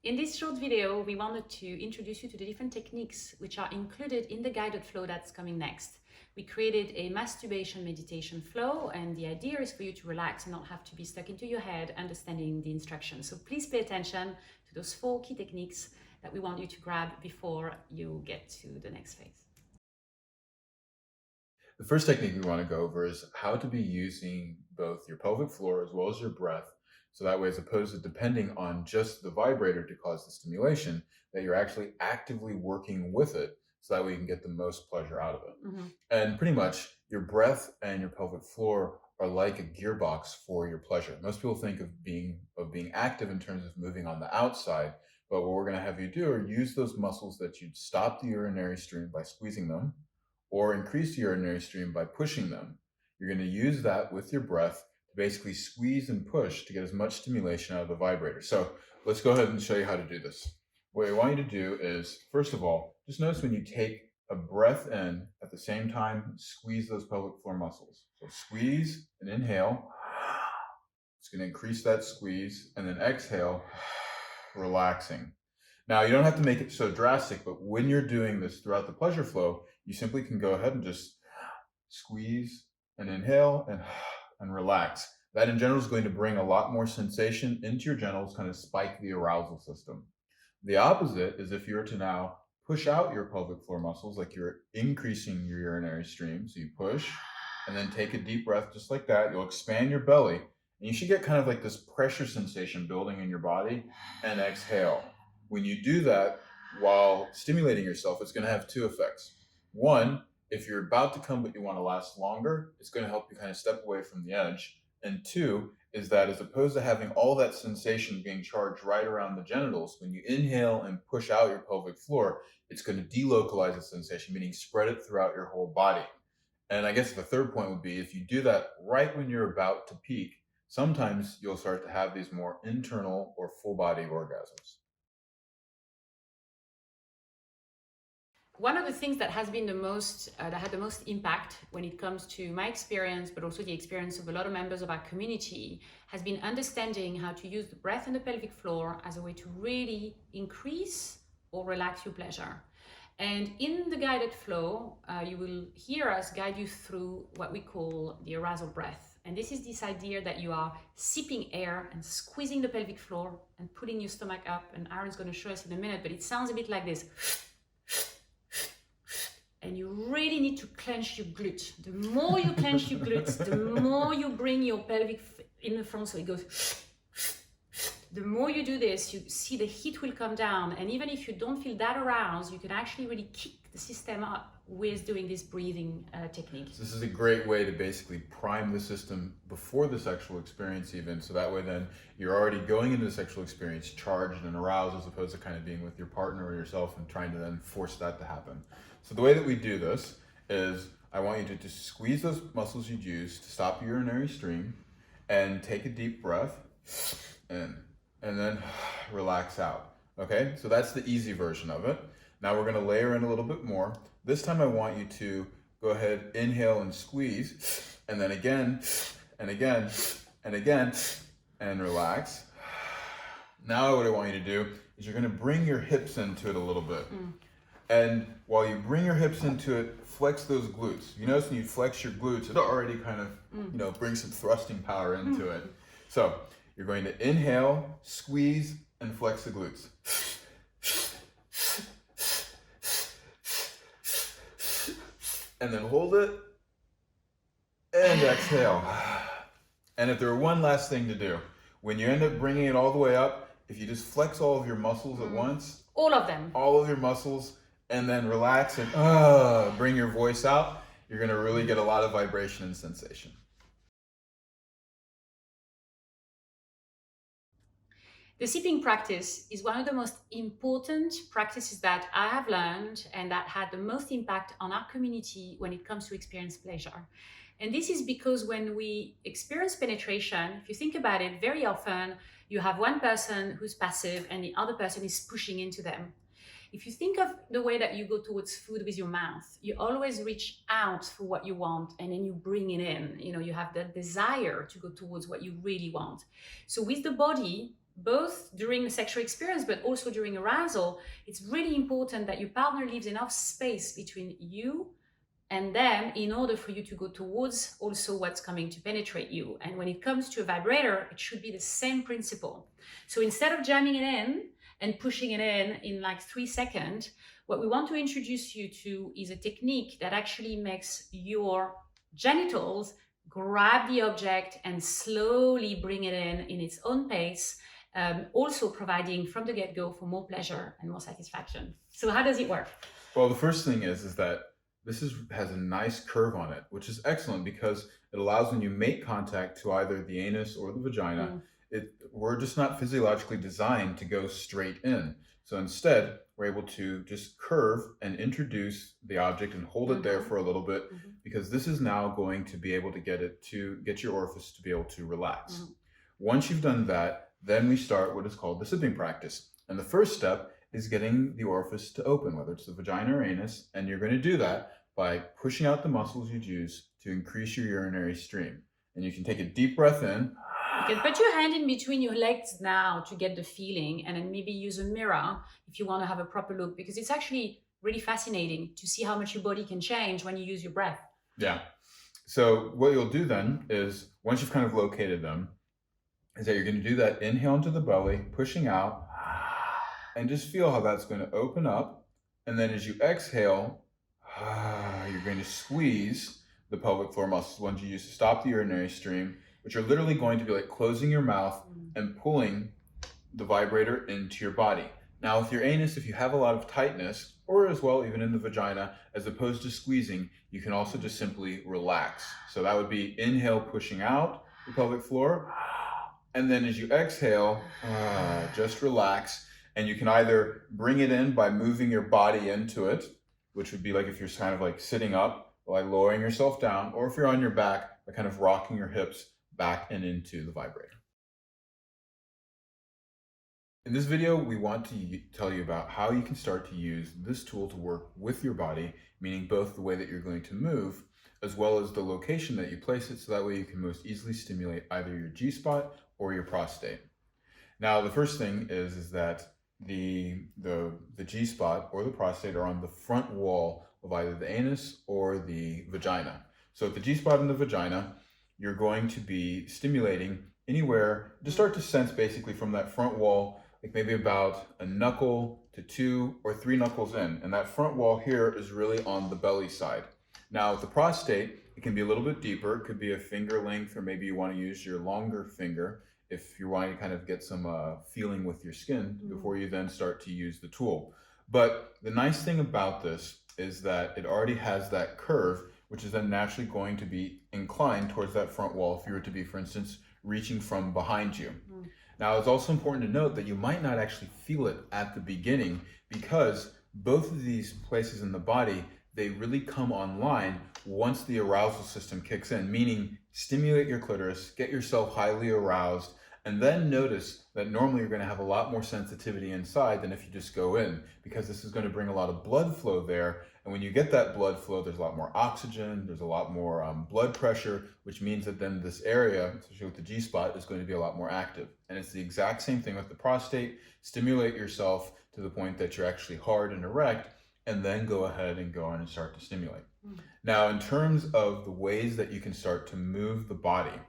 In this short video, we wanted to introduce you to the different techniques which are included in the guided flow that's coming next. We created a masturbation meditation flow, and the idea is for you to relax and not have to be stuck into your head understanding the instructions. So please pay attention to those 4 key techniques that we want you to grab before you get to the next phase. The first technique we want to go over is how to be using both your pelvic floor as well as your breath. So that way, as opposed to depending on just the vibrator to cause the stimulation, that you're actually actively working with it. So that way you can get the most pleasure out of it. Mm-hmm. And pretty much your breath and your pelvic floor are like a gearbox for your pleasure. Most people think of being active in terms of moving on the outside, but what we're going to have you do are use those muscles that you'd stop the urinary stream by squeezing them, or increase the urinary stream by pushing them. You're going to use that with your breath to basically squeeze and push to get as much stimulation out of the vibrator. So let's go ahead and show you how to do this. What I want you to do is, first of all, just notice when you take a breath in, at the same time, squeeze those pelvic floor muscles. So squeeze and inhale. It's going to increase that squeeze, and then exhale, relaxing. Now, you don't have to make it so drastic, but when you're doing this throughout the pleasure flow, you simply can go ahead and just squeeze and inhale and relax. That in general is going to bring a lot more sensation into your genitals, kind of spike the arousal system. The opposite is if you were to now push out your pelvic floor muscles, like you're increasing your urinary stream. So you push and then take a deep breath just like that. You'll expand your belly, and you should get kind of like this pressure sensation building in your body, and exhale. When you do that while stimulating yourself, it's going to have 2 effects. One, if you're about to come but you want to last longer, it's going to help you kind of step away from the edge. And 2 is that as opposed to having all that sensation being charged right around the genitals, when you inhale and push out your pelvic floor, it's going to delocalize the sensation, meaning spread it throughout your whole body. And I guess the third point would be, if you do that right when you're about to peak, sometimes you'll start to have these more internal or full body orgasms. One of the things that has been that had the most impact when it comes to my experience, but also the experience of a lot of members of our community, has been understanding how to use the breath and the pelvic floor as a way to really increase or relax your pleasure. And in the guided flow, you will hear us guide you through what we call the arousal breath. And this is this idea that you are sipping air and squeezing the pelvic floor and pulling your stomach up. And Aaron's going to show us in a minute, but it sounds a bit like this. And you really need to clench your glutes. The more you clench your glutes, the more you bring your pelvic in the front, so it goes. The more you do this, you see the heat will come down. And even if you don't feel that aroused, you can actually really kick the system up with doing this breathing technique. This is a great way to basically prime the system before the sexual experience even. So that way then you're already going into the sexual experience charged and aroused, as opposed to kind of being with your partner or yourself and trying to then force that to happen. So the way that we do this is, I want you to just squeeze those muscles you'd use to stop your urinary stream, and take a deep breath in, and then relax out. Okay, so that's the easy version of it. Now we're going to layer in a little bit more. This time I want you to go ahead, inhale and squeeze, and then again, and again, and again, and relax. Now what I want you to do is you're going to bring your hips into it a little bit. And while you bring your hips into it, flex those glutes. You notice when you flex your glutes, it already kind of, brings some thrusting power into it. So you're going to inhale, squeeze, and flex the glutes. And then hold it, and exhale. And if there were one last thing to do, when you end up bringing it all the way up, if you just flex all of your muscles at once. All of them. All of your muscles, and then relax and bring your voice out, you're going to really get a lot of vibration and sensation. The sipping practice is one of the most important practices that I have learned and that had the most impact on our community when it comes to experience pleasure. And this is because when we experience penetration, if you think about it, very often you have one person who's passive and the other person is pushing into them. If you think of the way that you go towards food with your mouth, you always reach out for what you want and then you bring it in. You have that desire to go towards what you really want. So with the body, both during the sexual experience, but also during arousal, it's really important that your partner leaves enough space between you and them in order for you to go towards also what's coming to penetrate you. And when it comes to a vibrator, it should be the same principle. So instead of jamming it in and pushing it in like 3 seconds, what we want to introduce you to is a technique that actually makes your genitals grab the object and slowly bring it in its own pace, also providing from the get-go for more pleasure and more satisfaction. So how does it work? Well, the first thing is that has a nice curve on it, which is excellent because it allows when you make contact to either the anus or the vagina, we're just not physiologically designed to go straight in. So instead, we're able to just curve and introduce the object and hold it there for a little bit, because this is now going to be able to get your orifice to be able to relax. Once you've done that, then we start what is called the sipping practice. And the first step is getting the orifice to open, whether it's the vagina or anus, and you're going to do that by pushing out the muscles you'd use to increase your urinary stream. And you can take a deep breath in. You can put your hand in between your legs now to get the feeling, and then maybe use a mirror if you want to have a proper look, because it's actually really fascinating to see how much your body can change when you use your breath. Yeah. So what you'll do then is, once you've kind of located them, is that you're going to do that inhale into the belly, pushing out, and just feel how that's going to open up. And then as you exhale, you're going to squeeze the pelvic floor muscles, ones you use to stop the urinary stream, which are literally going to be like closing your mouth and pulling the vibrator into your body. Now with your anus, if you have a lot of tightness, or as well even in the vagina, as opposed to squeezing, you can also just simply relax. So that would be inhale, pushing out the pelvic floor. And then as you exhale, just relax. And you can either bring it in by moving your body into it, which would be like if you're kind of like sitting up, by lowering yourself down, or if you're on your back, by kind of rocking your hips back and into the vibrator. In this video, we want to tell you about how you can start to use this tool to work with your body, meaning both the way that you're going to move, as well as the location that you place it, so that way you can most easily stimulate either your G-spot or your prostate. Now, the first thing is that the G-spot or the prostate are on the front wall of either the anus or the vagina. So at the G-spot in the vagina, you're going to be stimulating anywhere, to start to sense basically from that front wall, like maybe about a knuckle to 2 or 3 knuckles in. And that front wall here is really on the belly side. Now with the prostate, it can be a little bit deeper. It could be a finger length, or maybe you want to use your longer finger if you're wanting to kind of get some feeling with your skin before you then start to use the tool. But the nice thing about this is that it already has that curve, which is then naturally going to be inclined towards that front wall if you were to be, for instance, reaching from behind you. Now, it's also important to note that you might not actually feel it at the beginning, because both of these places in the body, they really come online once the arousal system kicks in, meaning stimulate your clitoris, get yourself highly aroused, and then notice that normally you're going to have a lot more sensitivity inside than if you just go in, because this is going to bring a lot of blood flow there. And when you get that blood flow, there's a lot more oxygen, there's a lot more blood pressure, which means that then this area, especially with the G-spot, is going to be a lot more active. And it's the exact same thing with the prostate. Stimulate yourself to the point that you're actually hard and erect, and then go ahead and go on and start to stimulate. Now, in terms of the ways that you can start to move the body,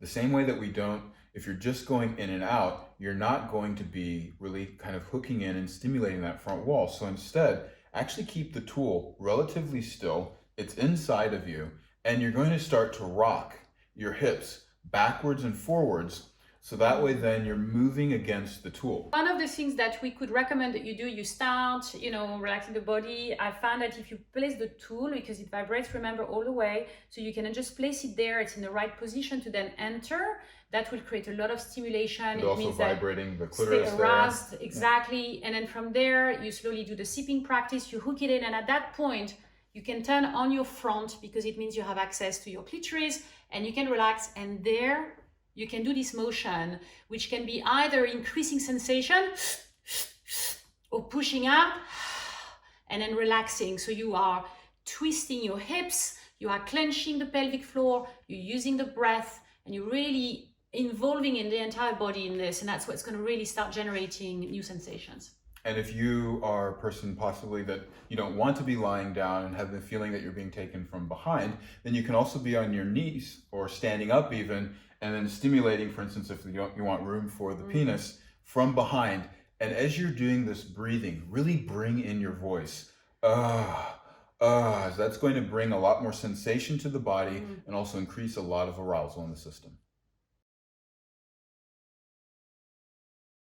the same way that we don't, if you're just going in and out, you're not going to be really kind of hooking in and stimulating that front wall. So instead, actually keep the tool relatively still. It's inside of you, and you're going to start to rock your hips backwards and forwards. So that way then you're moving against the tool. One of the things that we could recommend that you do, you start, relaxing the body. I found that if you place the tool, because it vibrates, remember, all the way, so you can just place it there, it's in the right position to then enter. That will create a lot of stimulation. It also means vibrating the clitoris stay aroused, there. Exactly. Yeah. And then from there, you slowly do the sipping practice, you hook it in, and at that point, you can turn on your front, because it means you have access to your clitoris, and you can relax, and there you can do this motion, which can be either increasing sensation or pushing out and then relaxing. So you are twisting your hips, you are clenching the pelvic floor, you're using the breath, and you're really involving in the entire body in this, and that's what's going to really start generating new sensations. And if you are a person possibly that you don't want to be lying down and have the feeling that you're being taken from behind, then you can also be on your knees or standing up even, and then stimulating, for instance, if you want room for the penis, from behind. And as you're doing this breathing, really bring in your voice. That's going to bring a lot more sensation to the body and also increase a lot of arousal in the system.